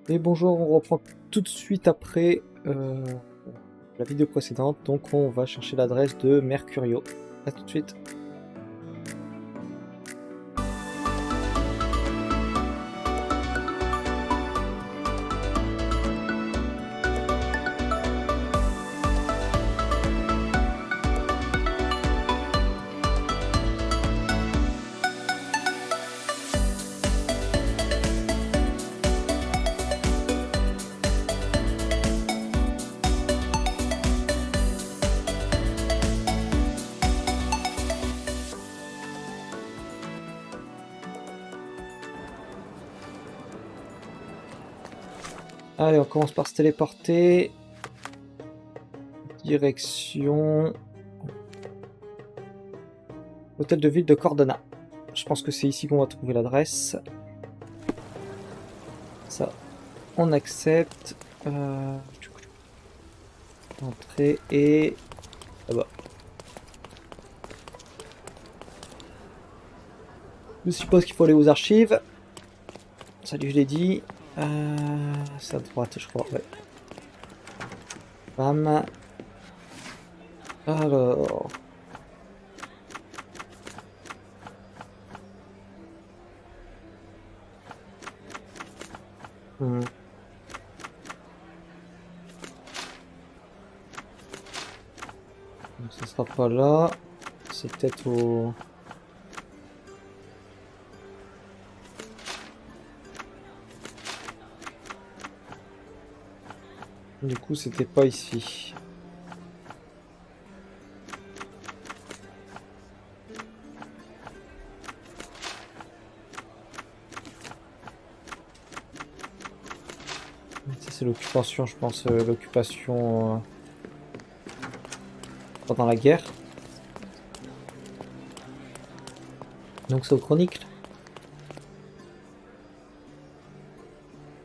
Et bonjour, on reprend tout de suite après la vidéo précédente, donc on va chercher l'adresse de Mercurio. A tout de suite. Allez, on commence par se téléporter. Direction... Hôtel de ville de Cordona. Je pense que c'est ici qu'on va trouver l'adresse. Ça, on accepte. Entrée et... là-bas. Je suppose qu'il faut aller aux archives. Salut, je l'ai dit. C'est à droite, je crois, ouais. Bam. Alors... Donc, ça sera pas là. C'est peut-être au... Du coup, c'était pas ici. Ça, c'est l'occupation, je pense, l'occupation pendant la guerre. Donc c'est aux chroniques.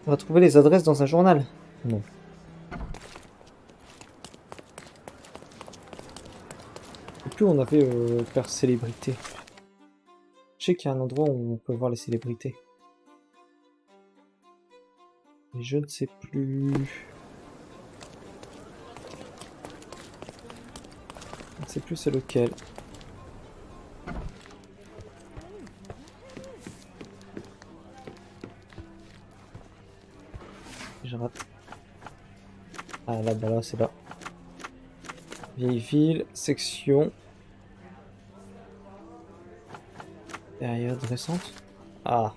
On va trouver les adresses dans un journal. Non. Et plus on avait faire célébrité. Je sais qu'il y a un endroit où on peut voir les célébrités. Mais je ne sais plus. Je ne sais plus c'est lequel. Je rate. Ah là, bah là, c'est là. Vieille ville, section. Période récente. Ah.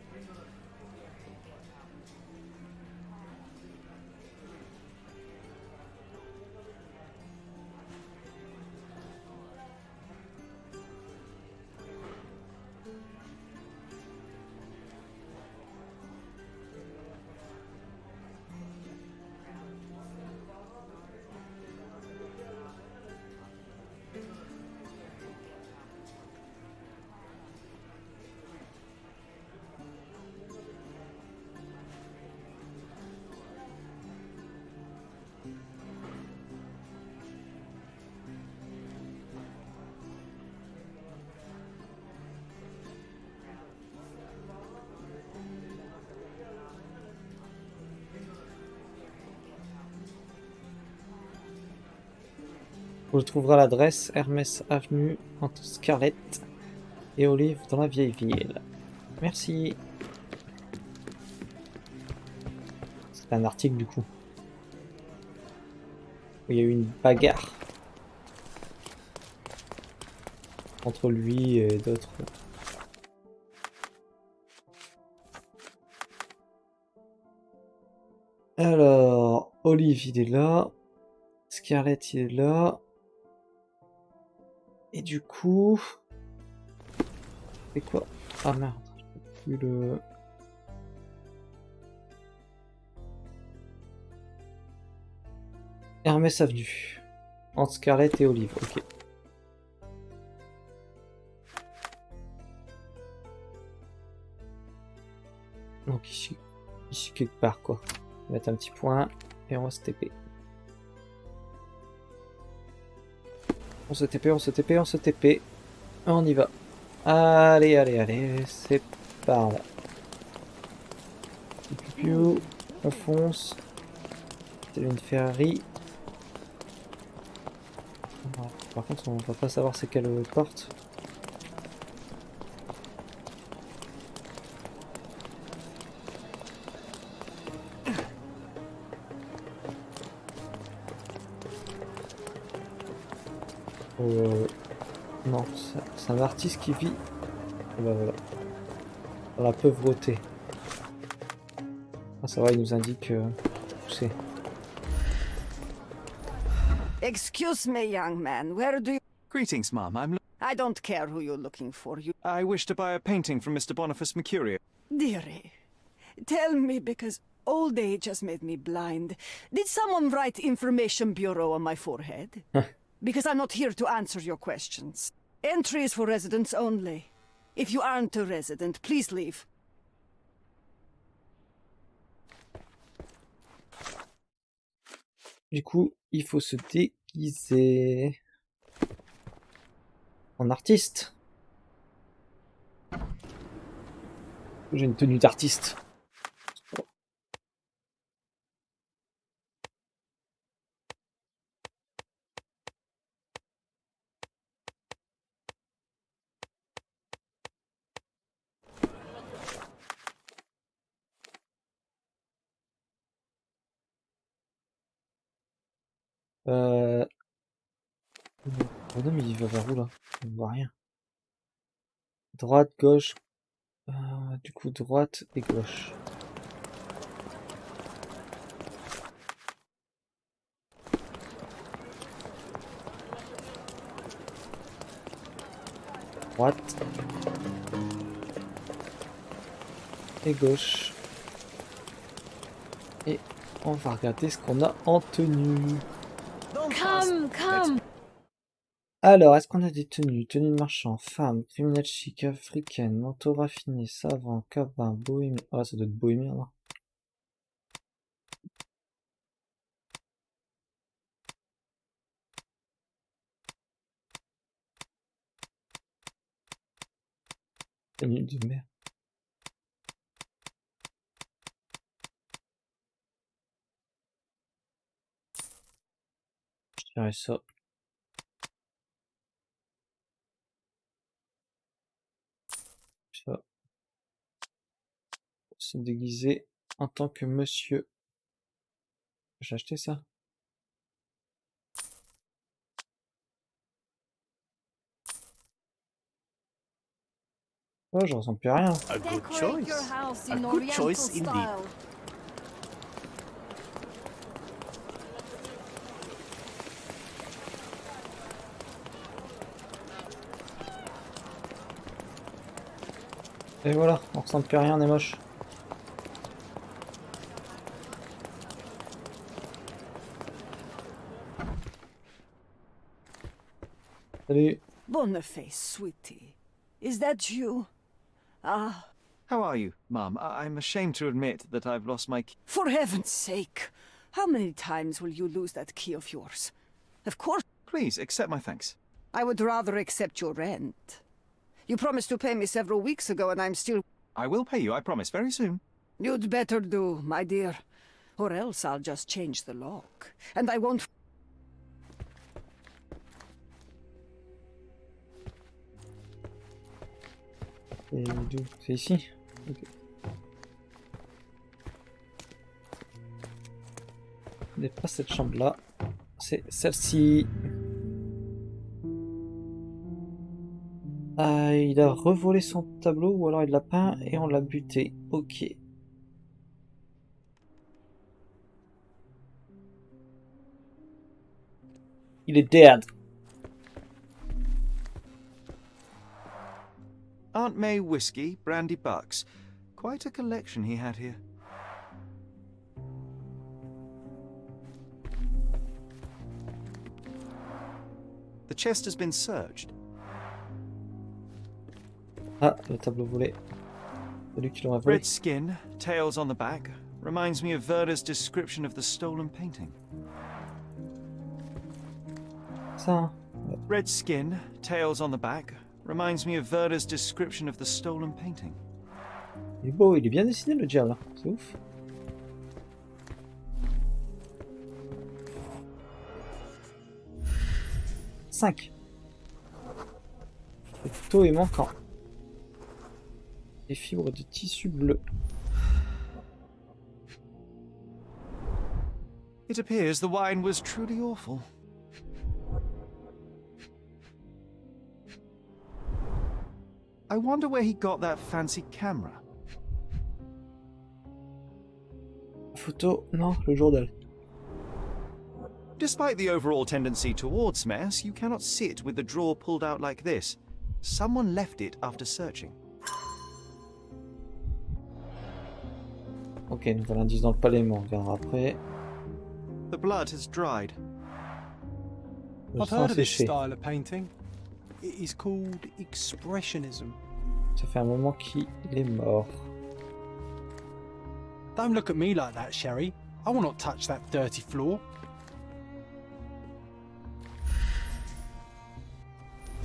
On trouvera l'adresse Hermès Avenue entre Scarlett et Olive dans la vieille ville. Merci. C'est un article du coup. Il y a eu une bagarre entre lui et d'autres. Alors, Olive il est là. Scarlett il est là. Et du coup... c'est quoi? Ah merde, j'ai plus le... Hermès Avenue. Entre Scarlett et Olive, ok. Donc ici quelque part quoi. On va mettre un petit point et on va se TP. On se TP, on se TP, on se TP. On y va. Allez, allez, allez, c'est par là. Piu, piu, piu. On fonce. C'est une Ferrari. Par contre, on va pas savoir c'est quelle porte. Non, c'est un artiste qui vit. Bah, voilà. Dans la pauvreté. Ah, ça va, il nous indique où c'est. Excuse me, young man. Where do you... Greetings, ma'am. I don't care who you're looking for. I wish to buy a painting from Mr. Boniface Mercurio. Dearie, tell me, because old age has made me blind. Did someone write Information Bureau on my forehead? Because I'm not here to answer your questions. Entry is for residents only. If you aren't a resident, please leave. Du coup, il faut se déguiser en artiste. J'ai une tenue d'artiste. Oh non, mais il va vers où là? On ne voit rien. Droite, gauche. Du coup, droite et gauche. Droite. Et gauche. Et on va regarder ce qu'on a en tenue. Come. Alors, est-ce qu'on a des tenues? Tenue de marchand, femme, criminel chic, africaine, manteau raffiné, savant, cabin, bohémien. Ah, ça doit être bohémien, là. Tenue de merde. Je dirais ça. Ça. Se déguiser en tant que monsieur. J'ai acheté ça. Oh, je ressens plus à rien. A good Decorate choice. your house A in good Oriental choice indeed. style. Et voilà, on ressent plus à rien, on est moche. Salut. Boniface, sweetie. Is that you? Ah, How are you, ma'am? I'm ashamed to admit that I've lost my key. for heaven's sake. How many times will you lose that key of yours? Of course, Please, accept my thanks. I would rather accept your rent. You promised to pay me several weeks ago, and I'm still... I will pay you, I promise, very soon. You'd better do, my dear. Or else I'll just change the lock. And I won't... Et d'où? C'est ici? Ok. Ce n'est pas cette chambre-là. C'est celle-ci. Il a revolé son tableau ou alors il l'a peint et on l'a buté. Ok. Il est dead. Aunt May whiskey, brandy bucks. Quite a collection he had here. The chest has been searched. Ah, le tableau volé. C'est lui qui l'a volé. Red skin, tails on the back. Reminds me of Werder's description of the stolen painting. Ça, hein. Ouais. Red skin, tails on the back. Reminds me of Werder's description of the stolen painting. Il est beau, il est bien dessiné le diable. C'est ouf. 5. Le couteau est manquant. Les fibres de tissu bleu. It appears the wine was truly awful. I wonder where he got that fancy camera. Photo, non, le journal. Despite the overall tendency towards mess, you cannot sit with the drawer pulled out like this. Someone left it after searching. Ok, nouvel indice dans le palais, mais on verra après. The blood has dried. Le I've sang heard of this séché. style of painting. It is called expressionism. Ça fait un moment qu'il est mort. Don't look at me like that, Sherry. I will not touch that dirty floor.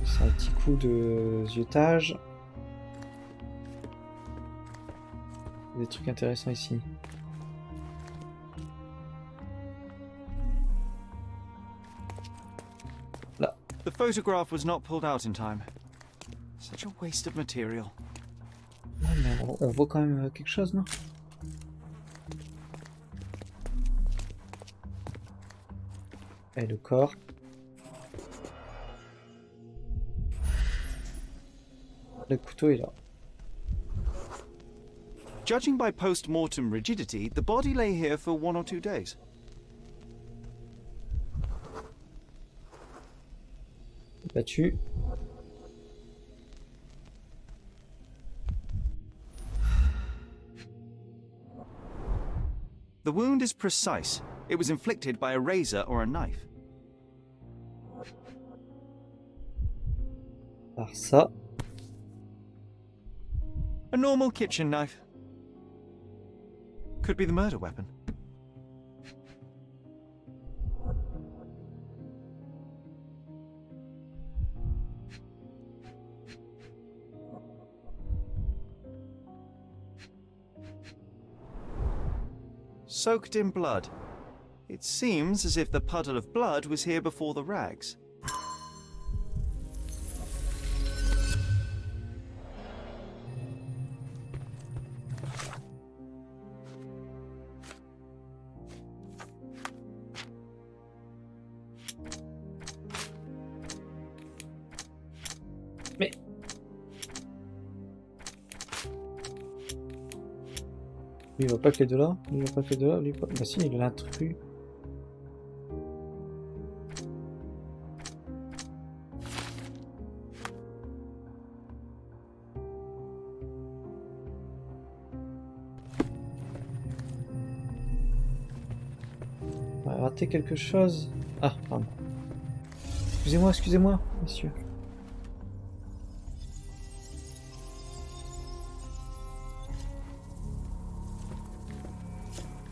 C'est un petit coup de ziotage. Des trucs intéressants ici. Là. The photograph was not pulled out in time. Such a waste of material. Ouais, mais on voit quand même quelque chose, non? Et le corps. Le couteau est là. Judging by post-mortem rigidity, the body lay here for 1 or 2 days. Battu. The wound is precise. It was inflicted by a razor or a knife. Par ça. A normal kitchen knife. Could be the murder weapon. Soaked in blood. It seems as if the puddle of blood was here before the rags. Mais... Lui, il voit pas que les deux là. Lui, il voit pas que les deux là. Lui, pas... Bah si, il a l'intrus. On va rater quelque chose. Ah, pardon. Excusez-moi, monsieur.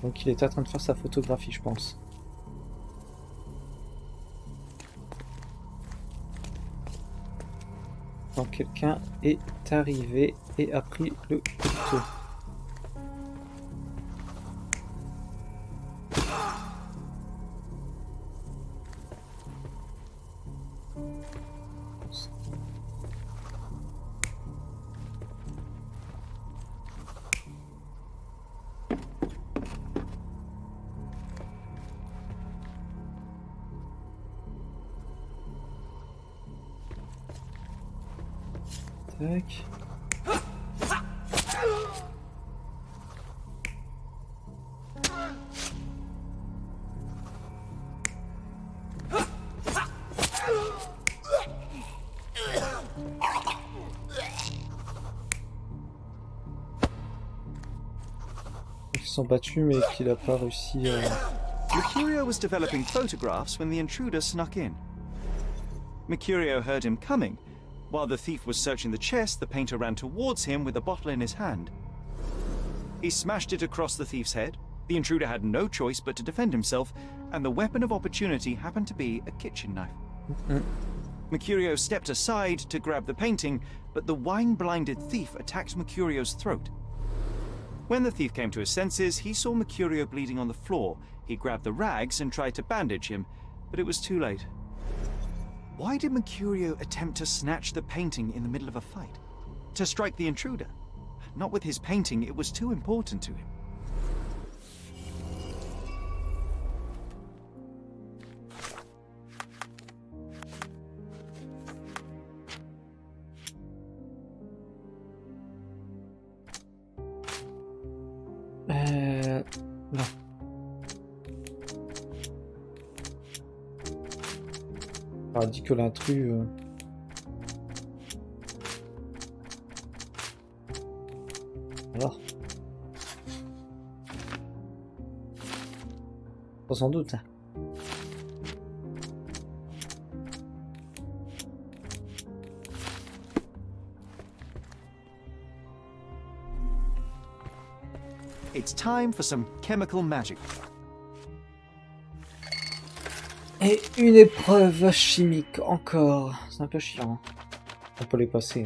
Donc il était en train de faire sa photographie, je pense. Donc quelqu'un est arrivé et a pris le couteau. Tac. Ils se sont battus mais qu'il n'a pas réussi à... Mercurio was developing photographs when the intruder snuck in. Mercurio heard him coming. While the thief was searching the chest, the painter ran towards him with a bottle in his hand. He smashed it across the thief's head. The intruder had no choice but to defend himself, and the weapon of opportunity happened to be a kitchen knife. Mercurio stepped aside to grab the painting, but the wine-blinded thief attacked Mercurio's throat. When the thief came to his senses, he saw Mercurio bleeding on the floor. He grabbed the rags and tried to bandage him, but it was too late. Why did Mercurio attempt to snatch the painting in the middle of a fight? To strike the intruder? Not with his painting, it was too important to him. Non. On a dit que l'intrus... Alors. Sans doute. It's time for some chemical magic. Et une épreuve chimique, encore. C'est un peu chiant. On peut les passer.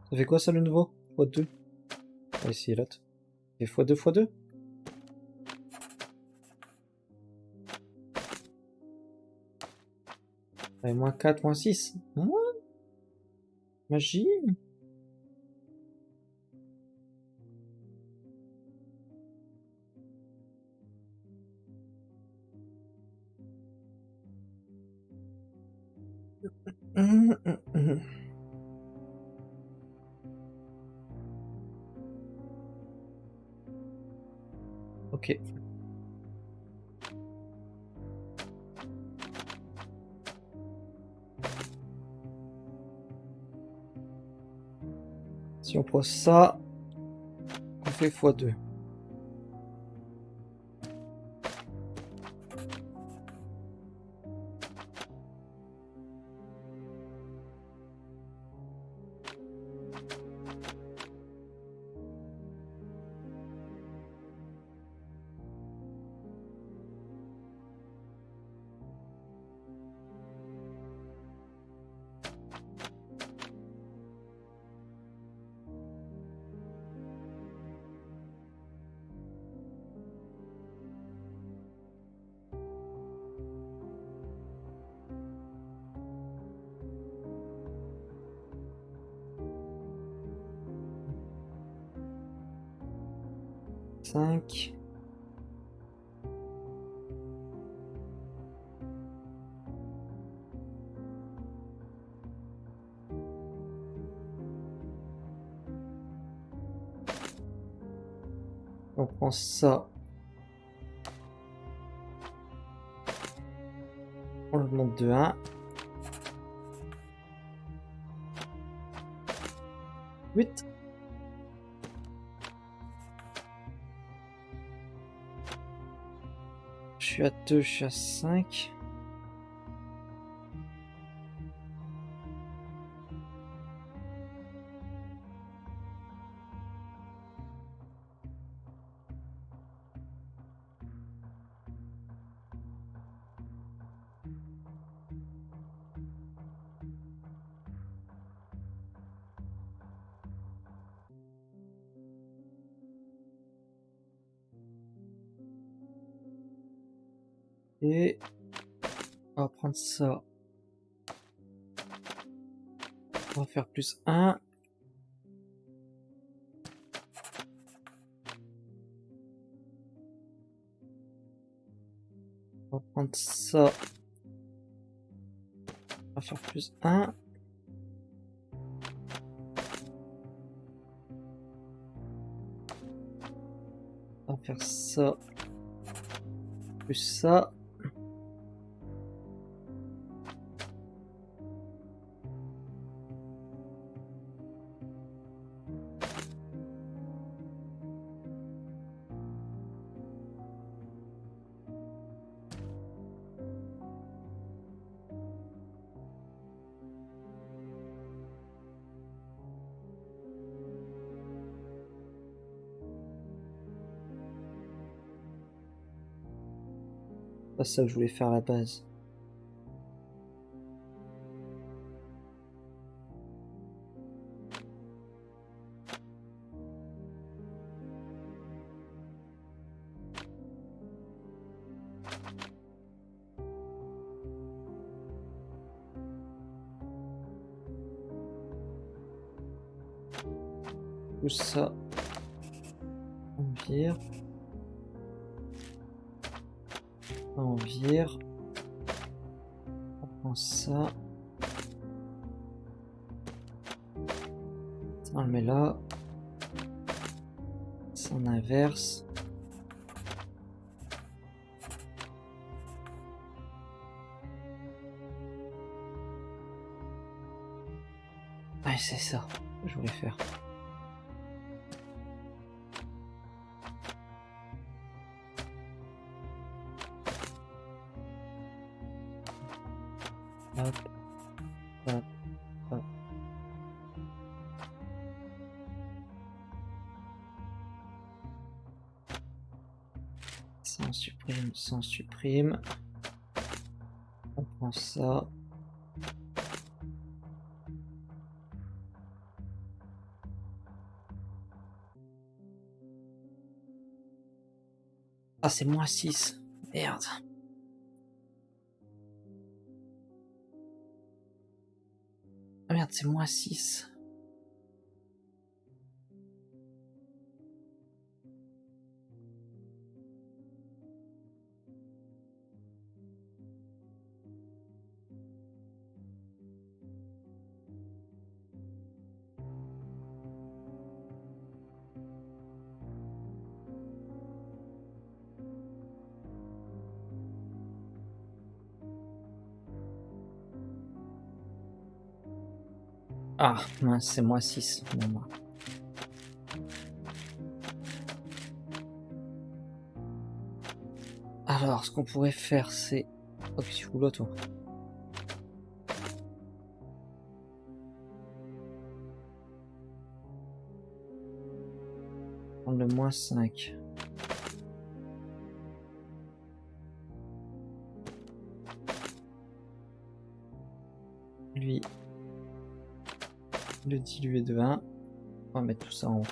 Ça fait quoi ça le nouveau? x2. On va essayer l'autre. Et x2 x2. Et moins 4, moins 6. Hein? Magie. Ok. Si on prend ça, on fait x2. Cinq. On prend ça. On le monte de 1. 8. Je suis à 2, je suis à 5. Et on va prendre ça. On va faire plus 1. On va prendre ça. On va faire plus 1. On va faire ça. Plus ça. pas ça que je voulais faire à la base. Tout ça, on vire. On vire. On prend ça. Ça, on le met là. Ça, on inverse. Ouais, c'est ça que je voulais faire. Hop, hop, hop. Ça on supprime, ça on supprime. On prend ça. Ah, c'est -6. Merde. Ah merde, c'est -6. Ah, mince, c'est -6. Bon, bah. Alors, ce qu'on pourrait faire, c'est... Oh, qu'est-ce que tu fous là, toi? Prendre le -5. Lui, le diluer de 1. On va mettre tout ça en haut.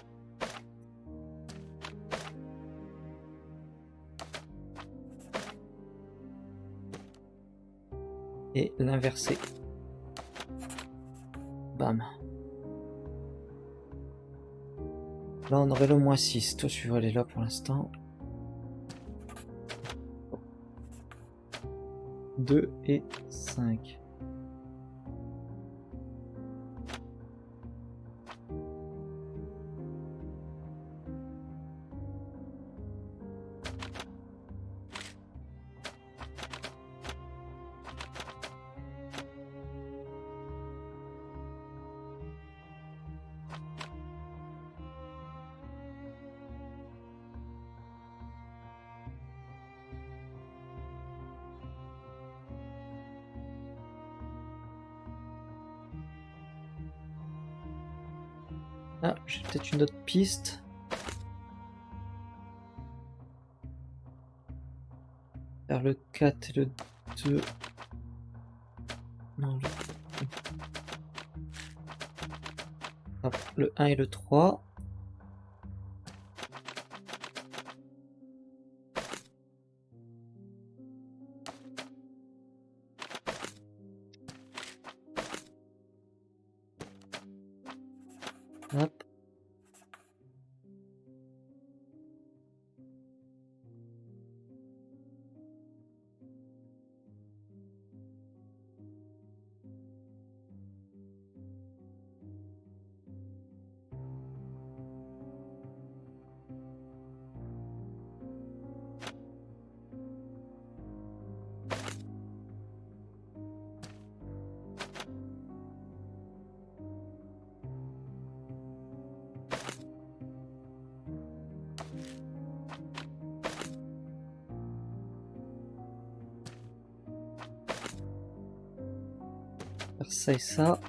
Et l'inverser. Bam. Là, on aurait le -6. Toi, tu vas aller là pour l'instant. 2 et 5. Ah, j'ai peut-être une autre piste. Faire le 4 et le 2. Non, hop, le 1 et le 3. Hop. Faire ça et ça.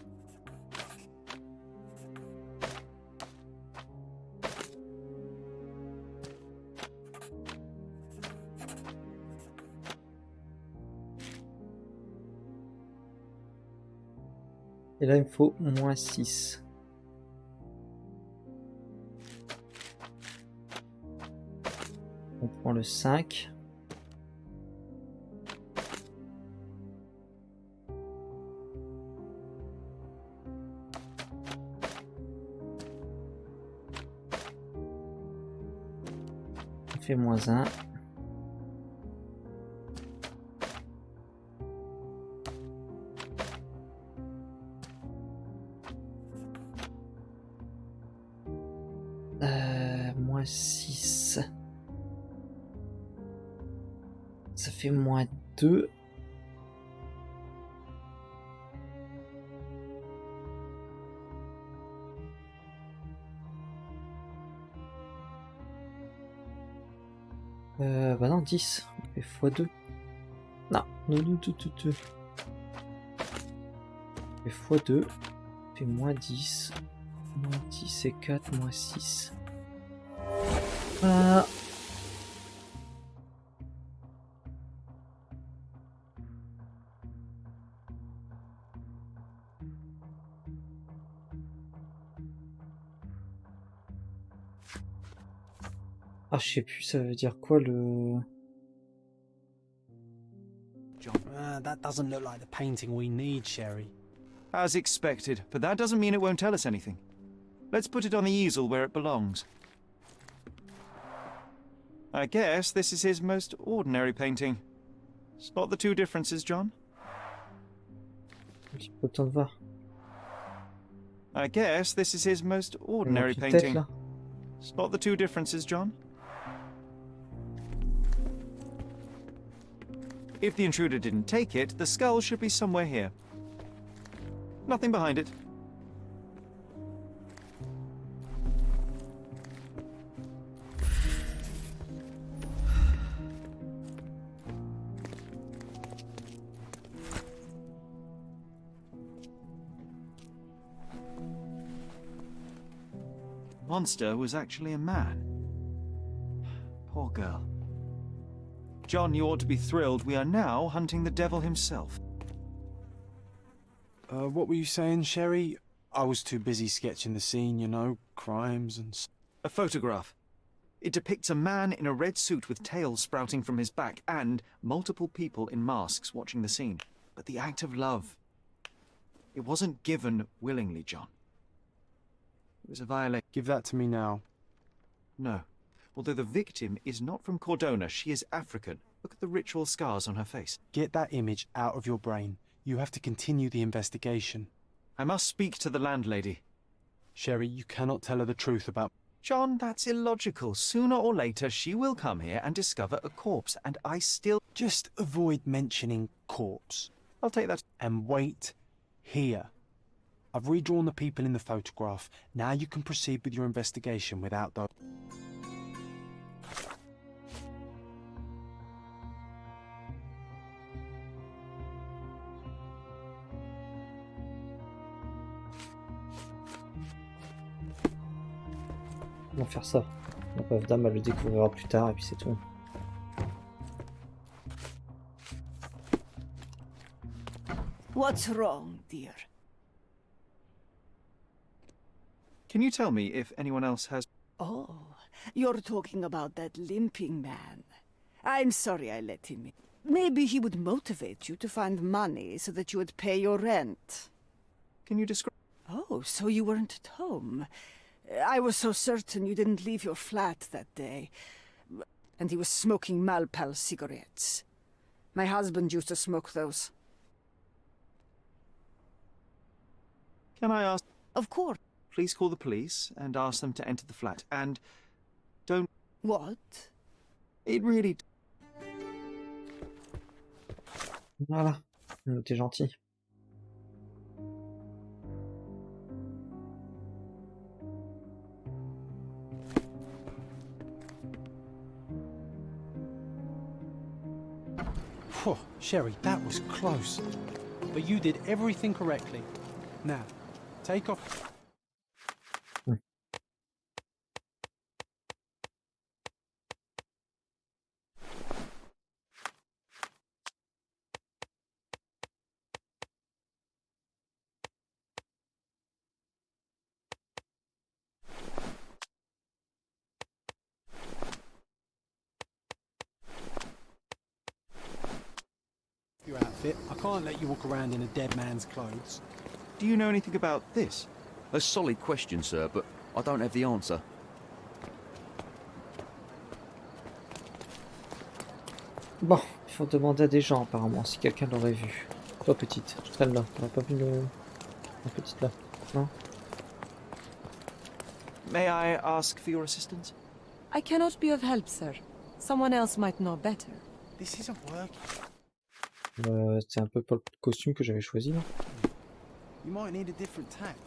Et là, il me faut moins 6. On prend le 5. On fait moins 1. Moins 6. Ça fait moins 2. Bah non, 10. On fait x2. Non, non, non, tout. On fait x2. On fait moins 10. Moins 10 et 4, moins 6. Voilà. Ah, je sais plus, ça veut dire quoi le... That doesn't look like the painting we need, Sherry. As expected, but that doesn't mean it won't tell us anything. Let's put it on the easel where it belongs. I guess this is his most ordinary painting. Spot the two differences, John? Un petit peu de temps de voir. I guess this is his most Il manque ordinary une tête, painting. là. Spot the two differences, John? If the intruder didn't take it, the skull should be somewhere here. Nothing behind it. Monster was actually a man. Poor girl. John, you ought to be thrilled. We are now hunting the devil himself. What were you saying, Sherry? I was too busy sketching the scene, you know, crimes and... A photograph. It depicts a man in a red suit with tails sprouting from his back and multiple people in masks watching the scene. But the act of love, it wasn't given willingly, John. It was a violation. Give that to me now. No. Although the victim is not from Cordona, she is African. Look at the ritual scars on her face. Get that image out of your brain. You have to continue the investigation. I must speak to the landlady. Sherry, you cannot tell her the truth about... John, that's illogical. Sooner or later, she will come here and discover a corpse, and I still... Just avoid mentioning corpse. I'll take that. And wait here. I've redrawn the people in the photograph. Now you can proceed with your investigation without those... On va faire ça. La pauvre dame, elle le découvrira plus tard et puis c'est tout. What's wrong, dear? Can you tell me if anyone else has... Oh, you're talking about that limping man. I'm sorry I let him in. Maybe he would motivate you to find money so that you would pay your rent. Can you describe... Oh, so you weren't at home. I was so certain you didn't leave your flat that day. And he was smoking Malpal cigarettes. My husband used to smoke those. Can I ask... Of course. Please call the police and ask them to enter the flat. And don't... What? It really... Voilà. T'es gentil. Phew, Sherry, that was close. But you did everything correctly. Now, take off... outfit. I can't let you walk around in a dead man's clothes. Do you know anything about this? A solid question, sir, but I don't have the answer. Bon, il faut demander à des gens apparemment, si quelqu'un l'aurait vu. Toi petite, je traîne là, t'aurais pas vu la petite là, non? May I ask for your assistance? I cannot be of help, sir. Someone else might know better. This isn't working. C'est un peu pas le costume que j'avais choisi là. You might need a different tack.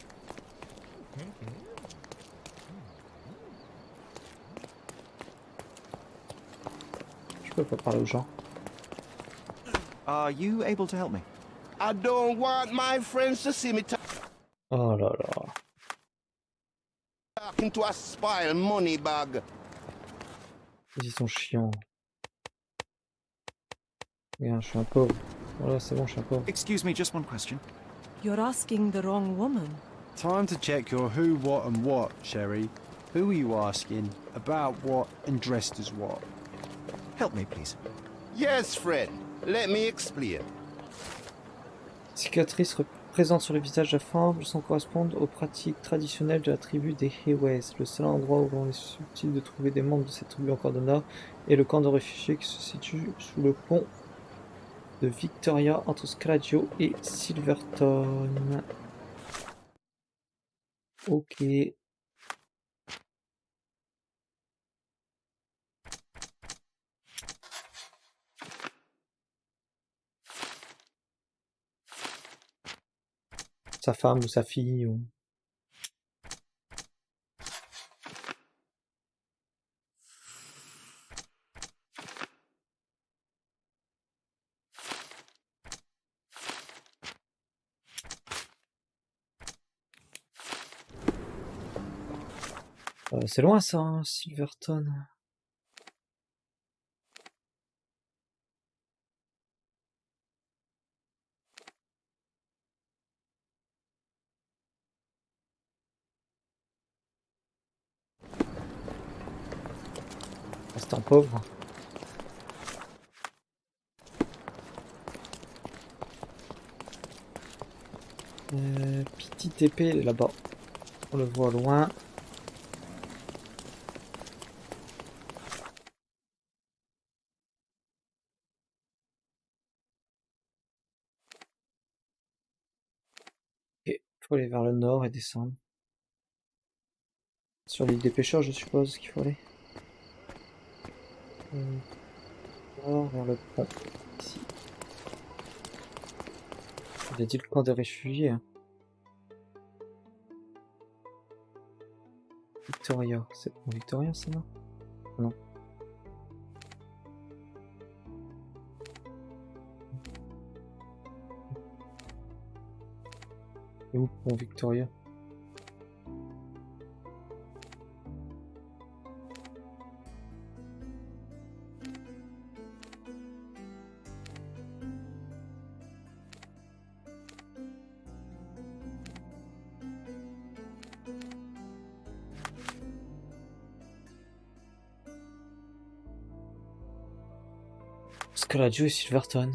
Je peux pas parler aux gens. Are you able to help me? I don't want my friends to see me Oh là là. talking to a spoiled money bag. Ils sont chiants. Regarde, je suis un pauvre. Voilà, c'est bon, je suis un pauvre. Excuse me, just one question. You're asking the wrong woman. Time to check your who, what, and what, Sherry. Who are you asking? About what and dressed as what? Help me, please. Yes, friend. Let me explain. Cicatrices présentes sur le visage de la femme sans correspondre aux pratiques traditionnelles de la tribu des Hewes. Le seul endroit où il est subtil de trouver des membres de cette tribu encore de nord est le camp de réfugiés qui se situe sous le pont de Victoria entre Scraggio et Silverton. Ok. Sa femme ou sa fille ou... c'est loin ça, hein, Silverton. Reste en pauvre. Petite épée là-bas. On le voit loin. Ok, faut aller vers le nord et descendre. Sur l'île des pêcheurs, je suppose qu'il faut aller. Nord vers le pont. Ici. Il a dit le camp des réfugiés. Hein. Victoria. C'est bon, Victoria, c'est là? Non. Et où pont Victoria? Scraggio et Silverton.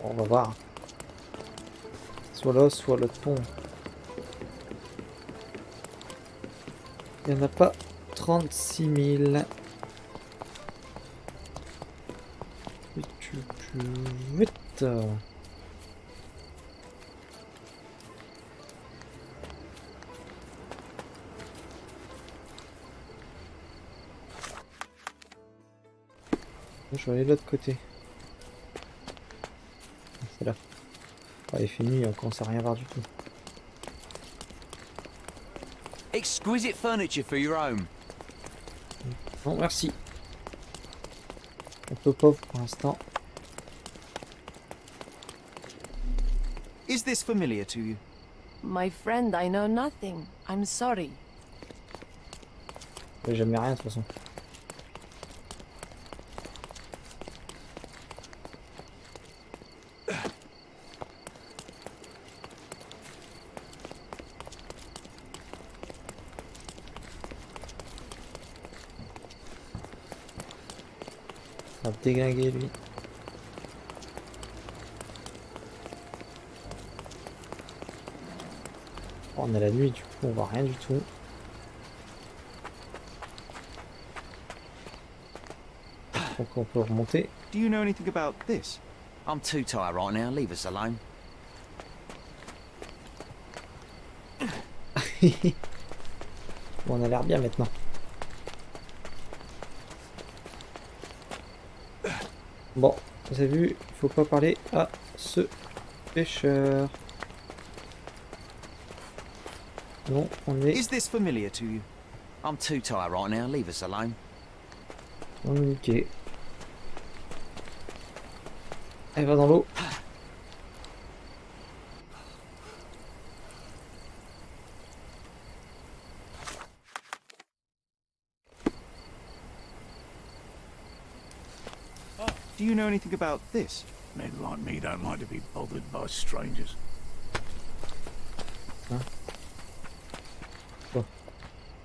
Bon, on va voir. Soit là, soit le pont. Il n'y en a pas 36 000. Vite. Je vais aller de l'autre côté. C'est là. Ah, il fait nuit, on commence à rien voir du tout. Exquisite furniture for your home. Non, merci. Un peu pauvre pour l'instant. Is this familiar to you? My friend, I know nothing. I'm sorry. J'ai jamais rien de toute façon. va déglinguer lui. Oh, on a la nuit, du coup on voit rien du tout. Donc on peut remonter. Do you know anything about this? I'm too tired right now. Leave us alone. Bon, on a l'air bien maintenant. Bon, vous avez vu, il faut pas parler à ce pêcheur. Non, on est... Is this familiar to you? I'm too tired right now. Leave us alone. On est niqué. Elle va dans l'eau. Do you know anything about this? Men like me don't like to be bothered by strangers.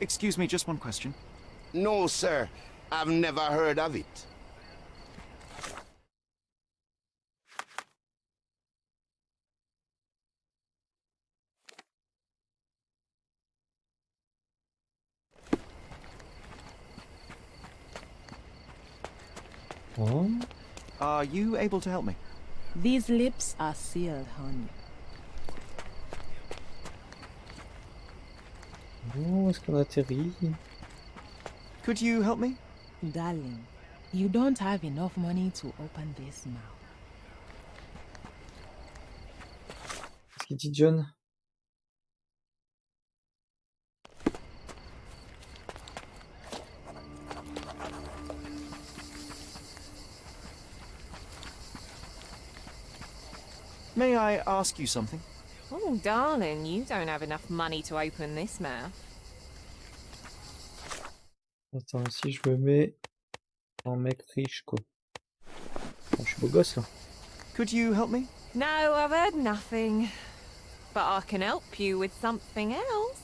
Excuse me, just one question. No, sir. I've never heard of it. Oh. Are you able to help me? These lips are sealed, honey. Où est-ce qu'on atterrit? Could you help me? Darling, you don't have enough money to open this mouth. Qu'est-ce qu'il dit John? May I ask you something? Oh, darling, you don't have enough money to open this mouth. Attends, si je me mets en mec riche, quoi. Bon, je suis beau gosse, là. Could you help me? No, I've heard nothing. But I can help you with something else.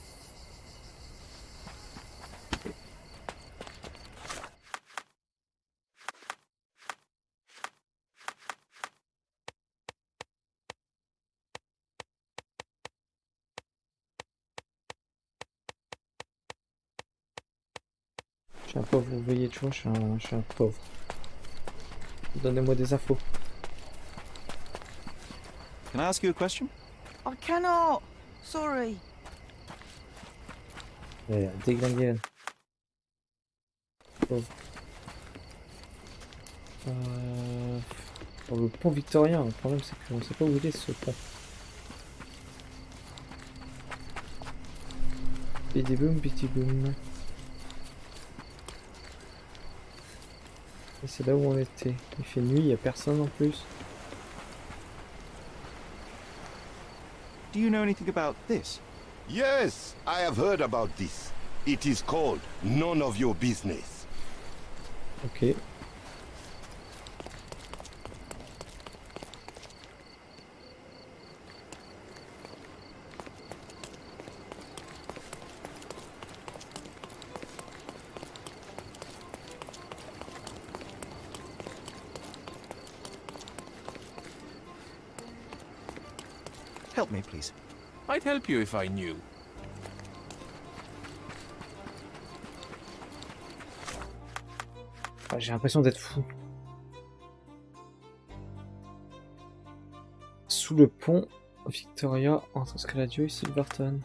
Je suis un pauvre, vous voyez, tu vois, je suis un pauvre. Donnez-moi des infos. Can I ask you a question? I cannot. Sorry. Ouais, déglinguer. Pauvre. Pour le pont victorien, le problème c'est qu'on sait pas où il est ce pont. Bidi boum, bidi boum. Et c'est là où on était. Il fait nuit, il n'y a personne en plus. Do you know anything about this? Yes, I have heard about this. It is called None of Your Business. Ok. Help me, please. I'd help you if I knew. Ah, j'ai l'impression d'être fou. Sous le pont Victoria entre Scaladio et Silverton.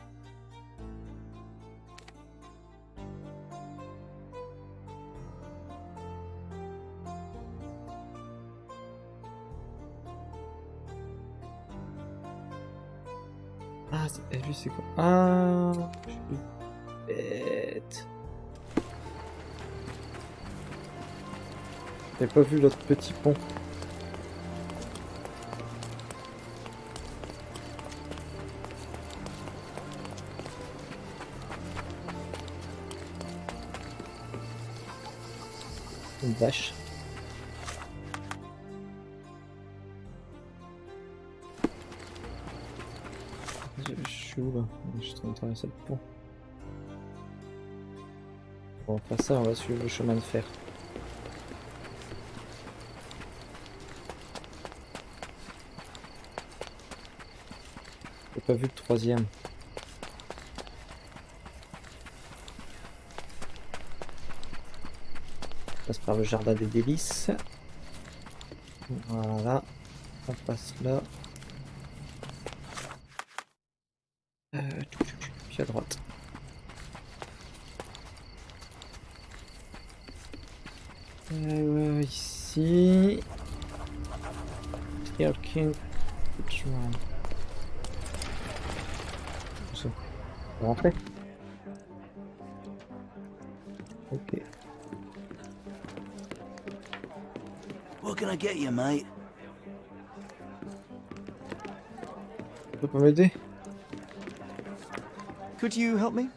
Ah, et lui c'est quoi? Ah, je suis bête. J'avais pas vu l'autre petit pont. Une vache. Je suis où là? Je suis en train de traverser le pont. Bon, pas ça, on va suivre le chemin de fer. pas vu le troisième. On passe par le jardin des délices. Voilà. On passe là. Puis à droite. Ici. King. On rentrer. Ok. What can I get you, mate? Tu peux pas m'aider? Could you help me?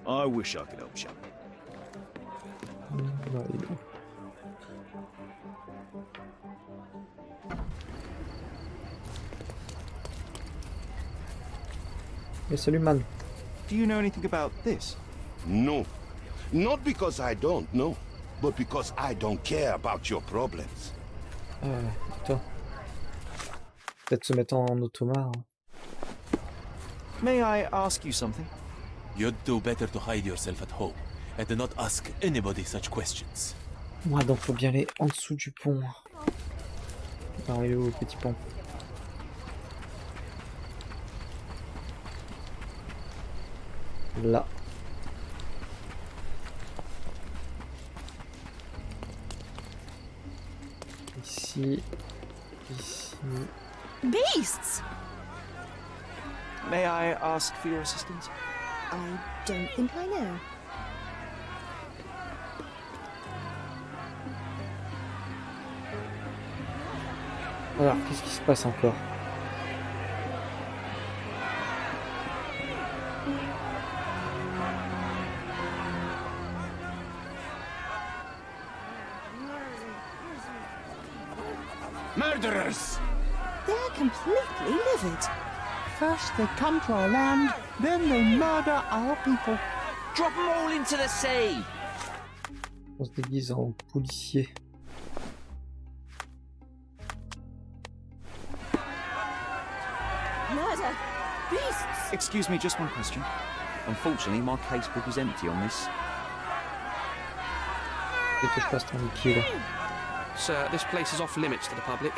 I wish I could help you. Mais salut man. Do you know anything about this? No. Not because I don't know, but because I don't care about your problems. Toi. Peut-être se mettre en automat. Hein. May I ask you something? You'd do better to hide yourself at home and do not ask anybody such questions. Ouais, donc faut bien aller en dessous du pont. Arriver au petit pont. Là. Ici. Ici. Beasts! May I ask for your assistance? I don't think I know. Alors, qu'est-ce qui se passe encore? Murderers! They're completely livid. First they come to our land, then they murder our people. Drop them all into the sea! On se déguise en policier. Murder! Beasts! Excuse me, just one question. Unfortunately, my casebook is empty on this. Et que je passe ton liquide. Sir, this place is off limits to the public.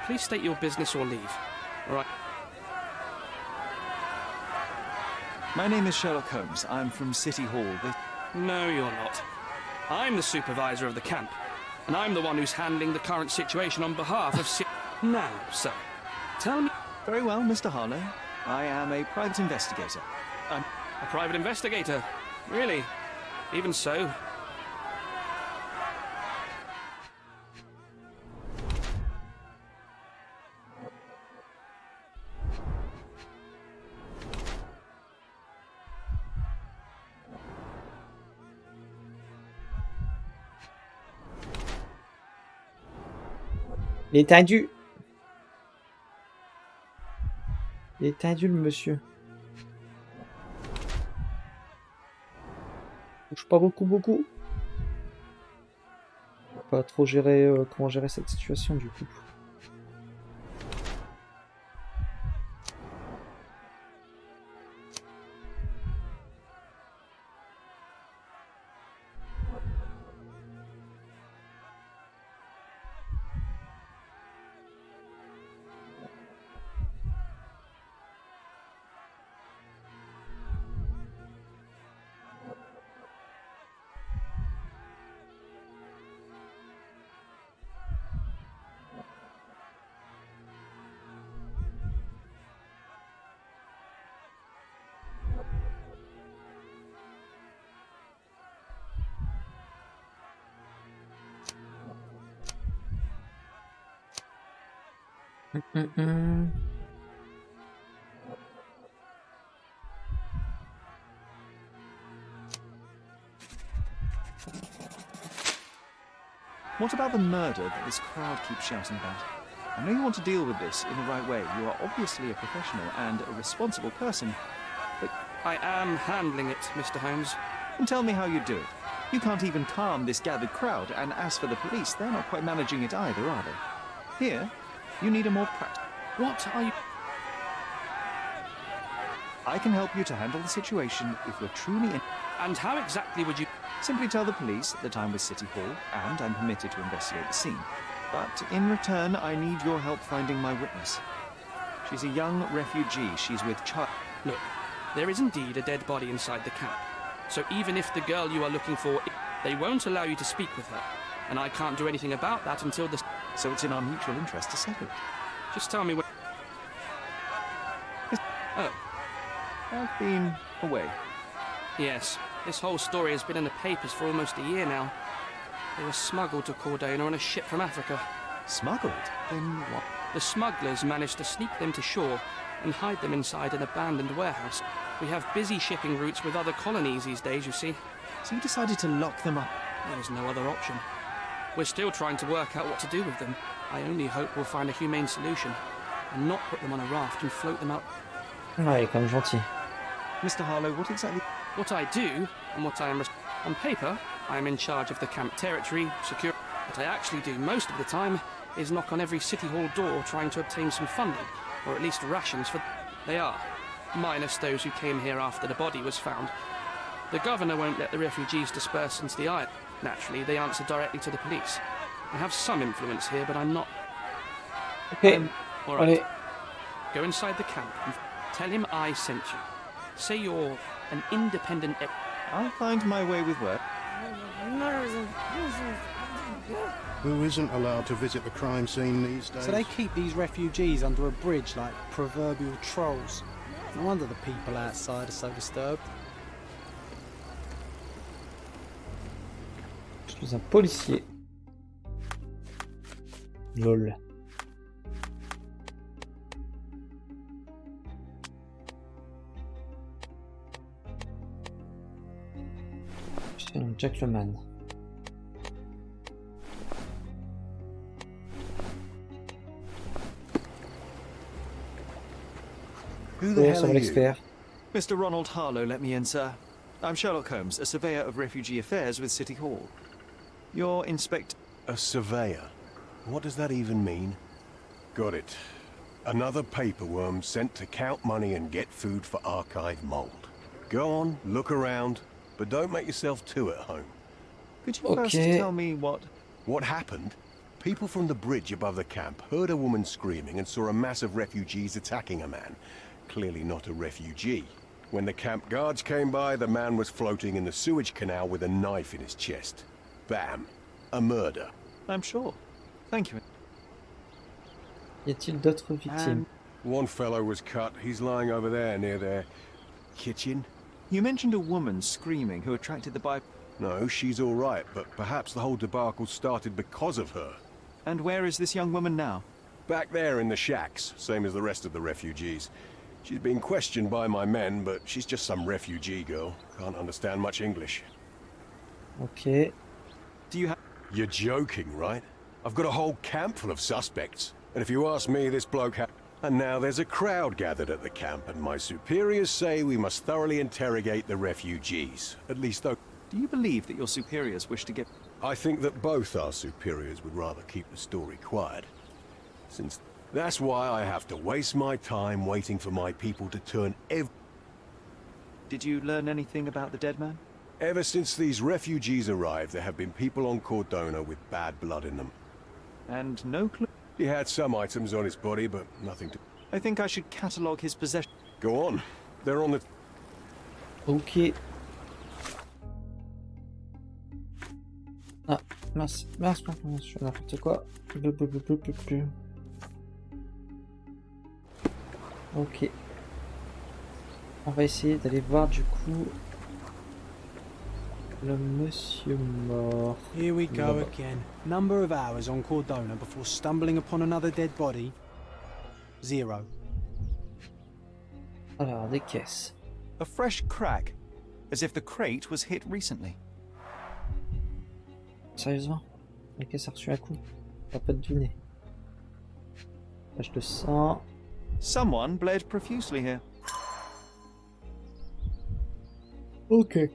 Please state your business or leave. All right. My name is Sherlock Holmes. I'm from City Hall. No, you're not. I'm the supervisor of the camp, and I'm the one who's handling the current situation on behalf of Now, sir, tell me... Very well, Mr. Harlow. I am a private investigator. A private investigator? Really? Even so... Il est tendu. Il est tendu, le monsieur. Bouge pas beaucoup. Pas trop gérer comment gérer cette situation du coup. What about the murder that this crowd keeps shouting about? I know you want to deal with this in the right way. You are obviously a professional and a responsible person, but... I am handling it, Mr. Holmes. And tell me how you do it. You can't even calm this gathered crowd, and as for the police, they're not quite managing it either, are they? Here, you need a more practical... What are you... I can help you to handle the situation if you're truly in. And how exactly would you... Simply tell the police that I'm with City Hall and I'm permitted to investigate the scene. But in return, I need your help finding my witness. She's a young refugee. She's with child. Look, there is indeed a dead body inside the camp. So even if the girl you are looking for, they won't allow you to speak with her. And I can't do anything about that until the... So it's in our mutual interest to settle it. Just tell me what... Oh. I've been away. Yes, this whole story has been in the papers for almost a year now. They were smuggled to Cordona on a ship from Africa. Smuggled? Then what? The smugglers managed to sneak them to shore and hide them inside an abandoned warehouse. We have busy shipping routes with other colonies these days, you see. So you decided to lock them up? There was no other option. We're still trying to work out what to do with them. I only hope we'll find a humane solution and not put them on a raft and float them out. Ouais, comme gentil. Mr. Harlow, what exactly... What I do, and what I am... On paper, I am in charge of the camp territory, security. What I actually do most of the time is knock on every City Hall door trying to obtain some funding, or at least rations for... They are, minus those who came here after the body was found. The governor won't let the refugees disperse into the island. Naturally, they answer directly to the police. I have some influence here, but I'm not... Okay, all right. allez. Go inside the camp and tell him I sent you. Say you're an independent... I'll find my way with work. Who isn't allowed to visit the crime scene these days? So they keep these refugees under a bridge like proverbial trolls. No wonder the people outside are so disturbed. Je suis un policier. Lol. Je suis un gentleman. Who the hell are you? L'expert. Mr. Ronald Harlow let me in, sir. I'm Sherlock Holmes, a surveyor of refugee affairs with City Hall. Your inspector... A surveyor? What does that even mean? Got it. Another paperworm sent to count money and get food for archive mold. Go on, look around, but don't make yourself too at home. Could you first tell me what... What happened? People from the bridge above the camp heard a woman screaming and saw a mass of refugees attacking a man. Clearly not a refugee. When the camp guards came by, the man was floating in the sewage canal with a knife in his chest. Bam. A murder. I'm sure. Thank you. Y a-t-il d'autres victimes? One fellow was cut. He's lying over there near their kitchen. You mentioned a woman screaming who attracted the bi... No, she's all right, but perhaps the whole debacle started because of her. And where is this young woman now? Back there in the shacks, same as the rest of the refugees. She's been questioned by my men, but she's just some refugee girl. Can't understand much English. Okay. Do you have... You're joking, right? I've got a whole camp full of suspects. And if you ask me, this bloke ha... And now there's a crowd gathered at the camp, and my superiors say we must thoroughly interrogate the refugees. At least though... Do you believe that your superiors wish to get... I think that both our superiors would rather keep the story quiet. Since... That's why I have to waste my time waiting for my people to turn Did you learn anything about the dead man? Ever since these refugees arrived, there have been people on Cordona with bad blood in them. And no clue? He had some items on his body, but nothing to... I think I should catalogue his possessions. Go on. They're on the... Ok. Ah, mince, mince, mince, je fais n'importe quoi. Ok. On va essayer d'aller voir du coup le monsieur mort. Here we go again. Number of hours on Cordona before stumbling upon another dead body? 0. Alors, des caisses. A fresh crack, as if the crate was hit recently. Sérieusement? La caisse a reçu un coup. On va pas deviner. Page de sang. Someone bled profusely here. Ok.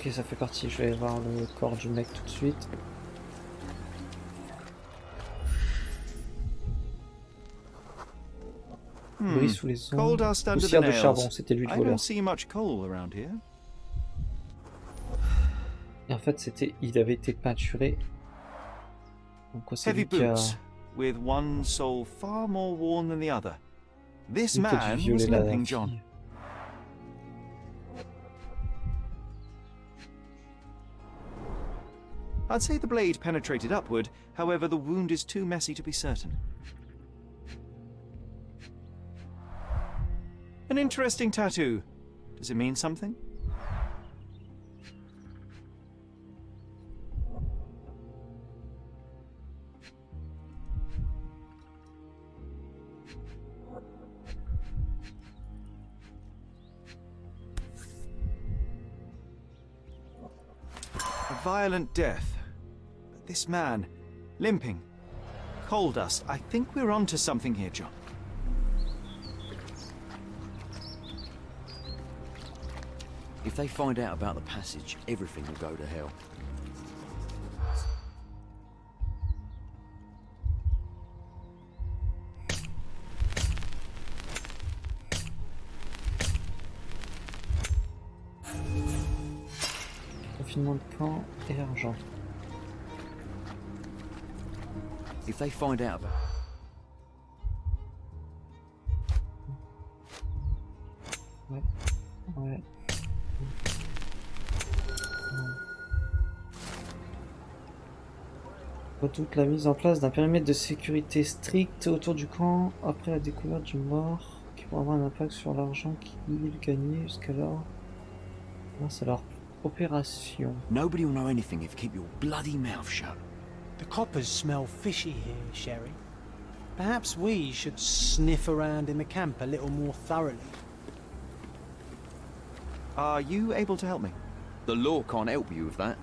Ok, ça fait partie. Je vais aller voir le corps du mec tout de suite. Bris sous les Coal ongles. dust under the Poussière de nails. charbon, c'était lui le I voleur. don't see much coal around here. Et en fait, c'était, il avait été peinturé. Donc c'est Heavy lui qui a... boots, with one sole far more worn than the other. This lui qui a dû man violer was la limping fille. John. I'd say the blade penetrated upward, however the wound is too messy to be certain. An interesting tattoo. Does it mean something? A violent death. But this man, limping, coal dust. I think we're onto something here, John. If they find out about the passage, everything will go to hell. Confinement de camp et argent. If they find out about... Ouais. Ouais. Toute la mise en place d'un périmètre de sécurité strict autour du camp après la découverte du mort qui pourra avoir un impact sur l'argent qu'ils gagnaient jusqu'alors grâce à leur opération. Nobody will know anything if you keep your bloody mouth shut. The coppers smell fishy here, Sherry. Perhaps we should sniff around in the camp a little more thoroughly. Are you able to help me? The law can't help you with that.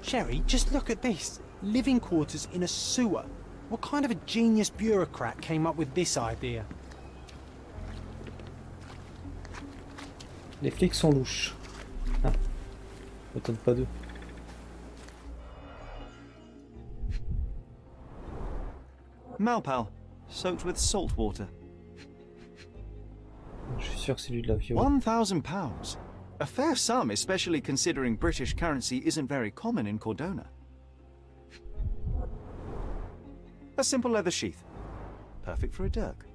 Sherry, just look at this. Living quarters in a sewer. What kind of a genius bureaucrat came up with this idea? Les flics sont louches. Ah. M'étonne pas d'eux. Malpal, soaked with salt water. Je suis sûr que c'est lui de la viole. £1,000. A fair sum, especially considering British currency isn't very common in Cordona. A simple leather sheath. Perfect for a dirk.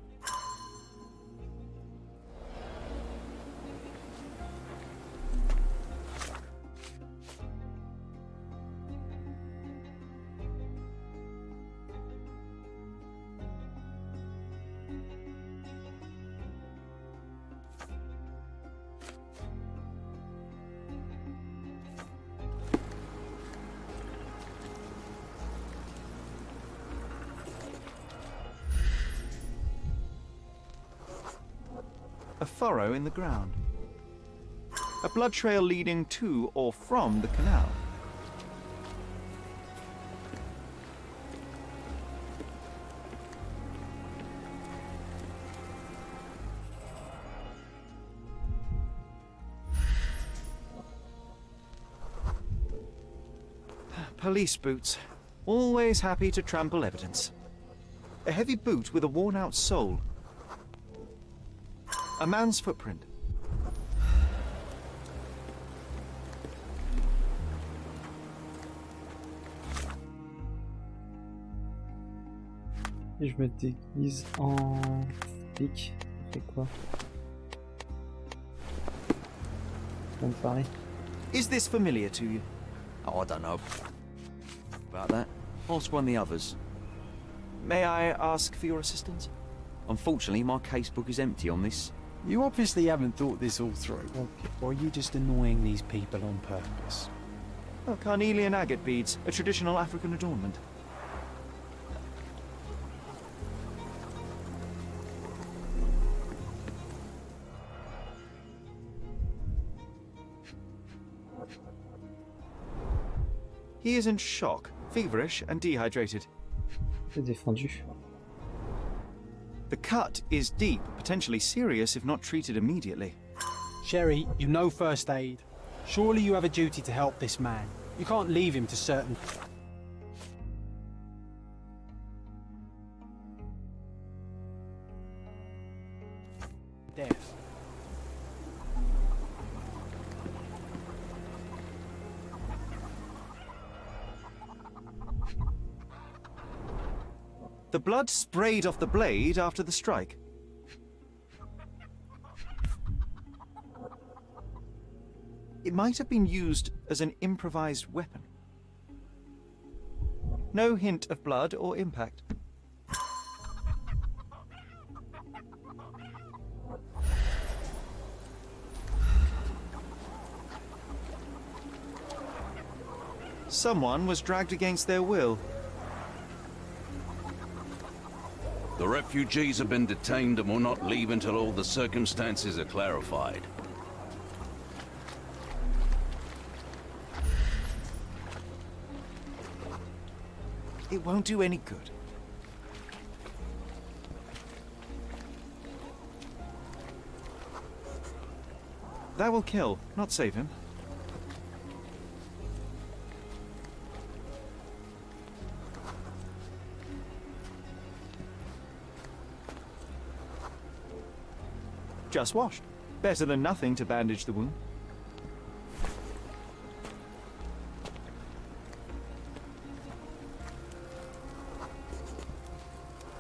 A furrow in the ground. A blood trail leading to or from the canal. Police boots. Always happy to trample evidence. A heavy boot with a worn-out sole. A man's footprint. Et je me déguise en flic. Ça fait quoi? Ça me paraît. Is this familiar to you? Oh, I don't know. About that, ask one of the others. May I ask for your assistance? Unfortunately, my casebook is empty on this. You obviously haven't thought this all through. Or are you just annoying these people on purpose? Oh, carnelian agate beads, a traditional African adornment. He is in shock, feverish and dehydrated. C'est défendu. The cut is deep, potentially serious if not treated immediately. Sherry, you know first aid. Surely you have a duty to help this man. You can't leave him to certain... death. The blood sprayed off the blade after the strike. It might have been used as an improvised weapon. No hint of blood or impact. Someone was dragged against their will. The refugees have been detained and will not leave until all the circumstances are clarified. It won't do any good. That will kill, not save him. Just washed. Better than nothing to bandage the wound.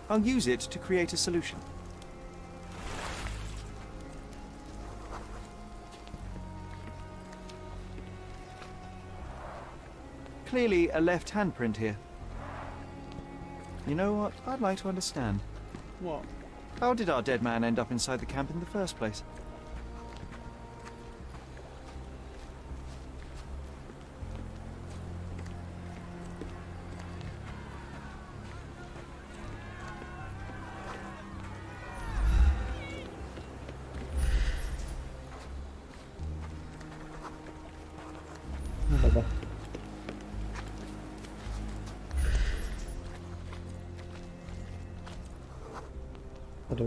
I'll use it to create a solution. Clearly a left handprint here. You know what? I'd like to understand. What? How did our dead man end up inside the camp in the first place?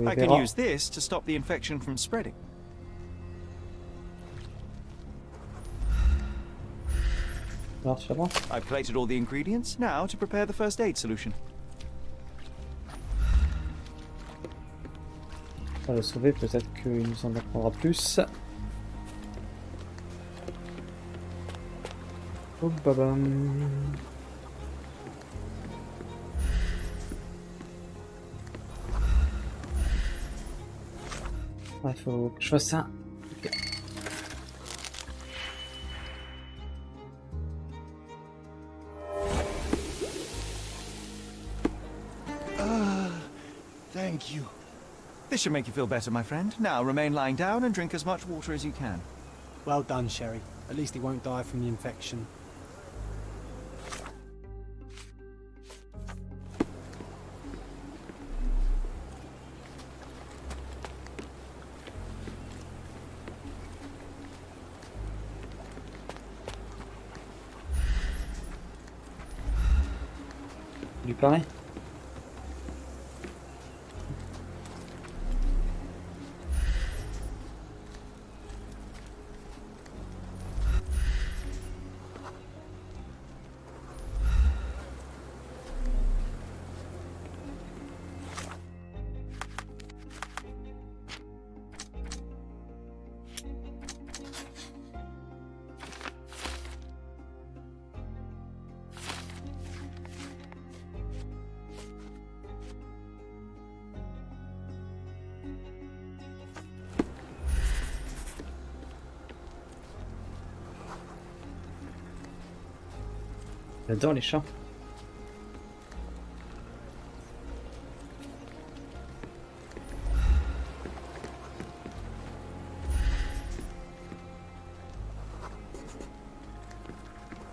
I can use this to stop the infection from spreading. I've collated all the ingredients, now to prepare the first aid solution. On va le sauver, peut-être qu'il nous en apprendra plus. Oh, babam. Ah, il faut que je fasse ça. Okay. Thank you. This should make you feel better, my friend. Now remain lying down and drink as much water as you can. Well done, Sherry. At least he won't die from the infection. Lui paraît. J'adore les chats.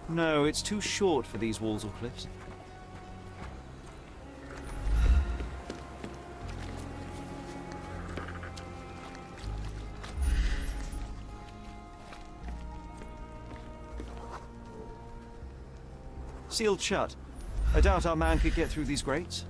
No, it's too short for these walls or cliffs. Sealed shut. I doubt our man could get through these grates.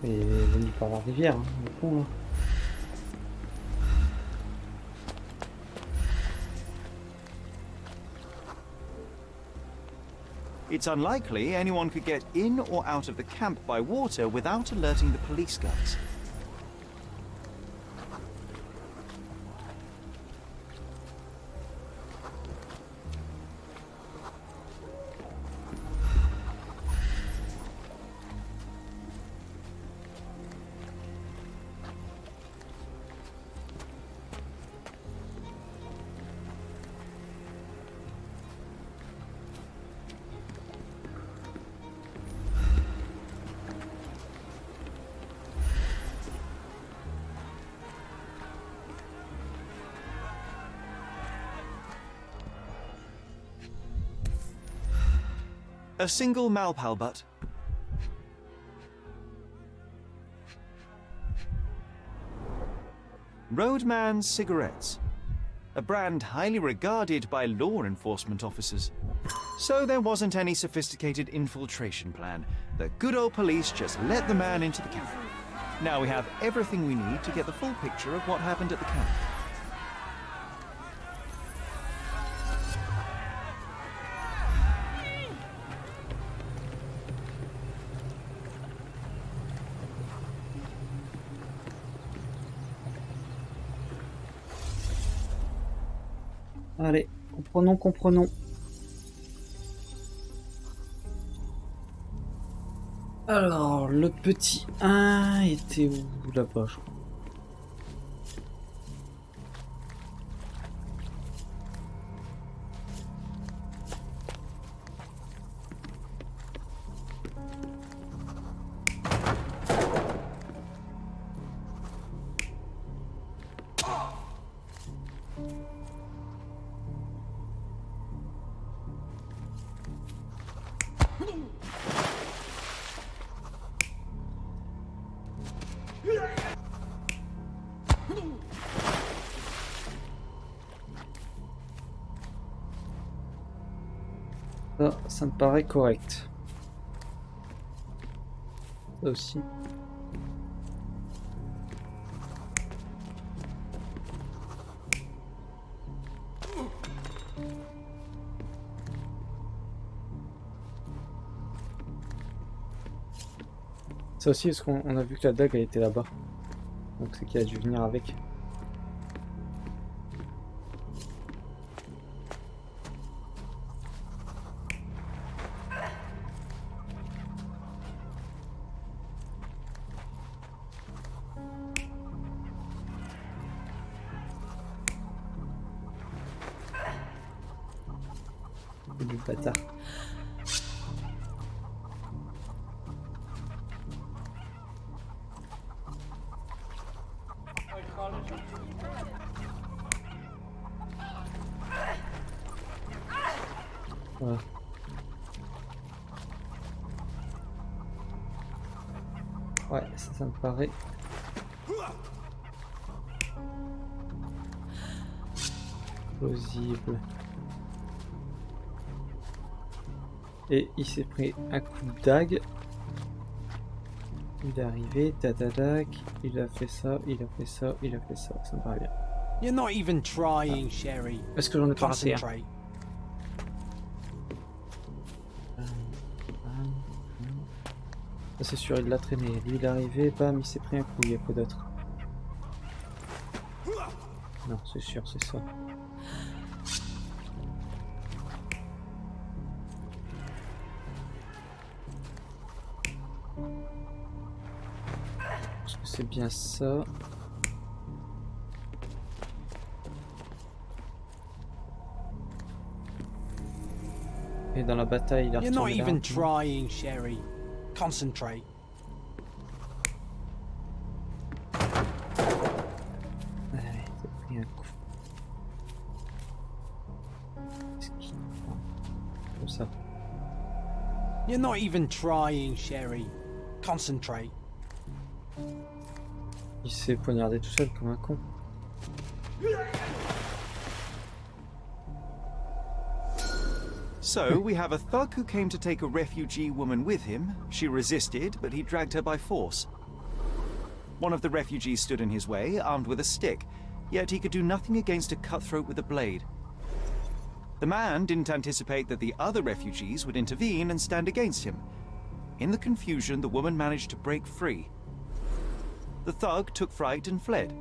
Il est venu par la rivière, hein, le con, là. It's unlikely anyone could get in or out of the camp by water without alerting the police guards. A single Malpal butt. Roadman's Cigarettes. A brand highly regarded by law enforcement officers. So there wasn't any sophisticated infiltration plan. The good old police just let the man into the camp. Now we have everything we need to get the full picture of what happened at the camp. Allez, comprenons. Alors, le petit 1 était où là-bas, je crois. Ça me paraît correct. Ça aussi. Ça aussi, parce qu'on a vu que la dague elle était là-bas. Donc c'est qu'il a dû venir avec. Du bâtard. Voilà. Ouais, ça me paraît plausible. Et il s'est pris un coup de dague. Il est arrivé, tadadac, il a fait ça, il a fait ça, il a fait ça, ça me paraît bien. You're not even trying, Sherry. Est-ce que j'en ai pas raté un? Concentrate. Ça c'est sûr, il l'a traîné. Lui il est arrivé, bam, il s'est pris un coup, il y a quoi d'autre? Non, c'est sûr, c'est ça. Est-ce que c'est bien ça? Et dans la bataille, il a You're not retourné even là. trying, Sherry. Concentrate. Allez, t'as pris un coup. Qu'est-ce qu'il prend? Comme ça. You're not even trying, Sherry. Concentrate. Il s'est poignardé tout seul comme un con. So, we have a thug who came to take a refugee woman with him. She resisted, but he dragged her by force. One of the refugees stood in his way, armed with a stick, yet he could do nothing against a cutthroat with a blade. The man didn't anticipate that the other refugees would intervene and stand against him. In the confusion, the woman managed to break free. The thug took fright and fled.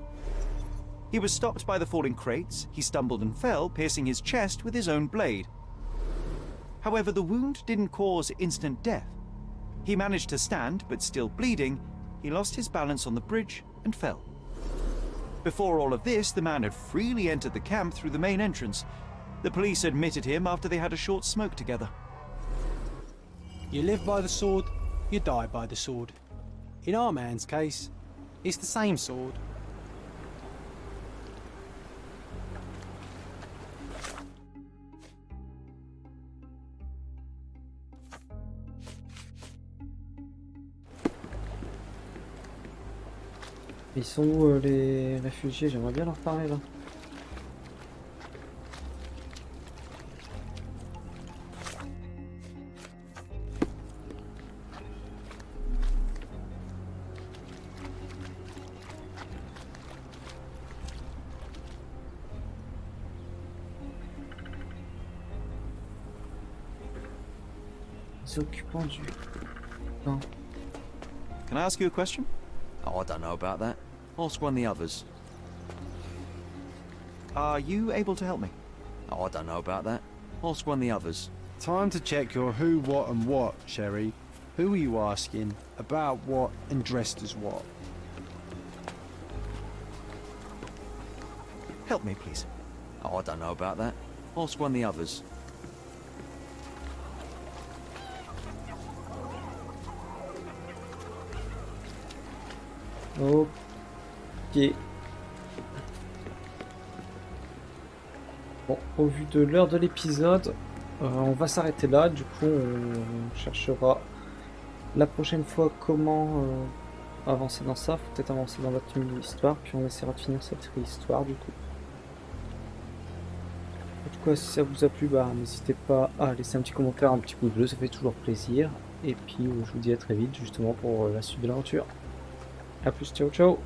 He was stopped by the falling crates. He stumbled and fell, piercing his chest with his own blade. However, the wound didn't cause instant death. He managed to stand, but still bleeding, he lost his balance on the bridge and fell. Before all of this, the man had freely entered the camp through the main entrance. The police admitted him after they had a short smoke together. You live by the sword, you die by the sword. In our man's case, it's the same sword. Ils sont où les réfugiés? J'aimerais bien leur parler là. Les occupants du... Non. Can I ask you a question? Oh, I don't know about that. Ask one of the others. Are you able to help me? Oh, I don't know about that. Ask one of the others. Time to check your who, what and what, Sherry. Who are you asking, about what and dressed as what? Help me, please. Oh, I don't know about that. Ask one of the others. Ok. Bon, au vu de l'heure de l'épisode, on va s'arrêter là. Du coup, on cherchera la prochaine fois comment avancer dans ça. Faut peut-être avancer dans l'autre mini-histoire, puis on essaiera de finir cette histoire du coup. En tout cas, si ça vous a plu, bah, n'hésitez pas à laisser un petit commentaire, un petit pouce bleu, ça fait toujours plaisir. Et puis, je vous dis à très vite justement pour la suite de l'aventure. A plus, ciao ciao.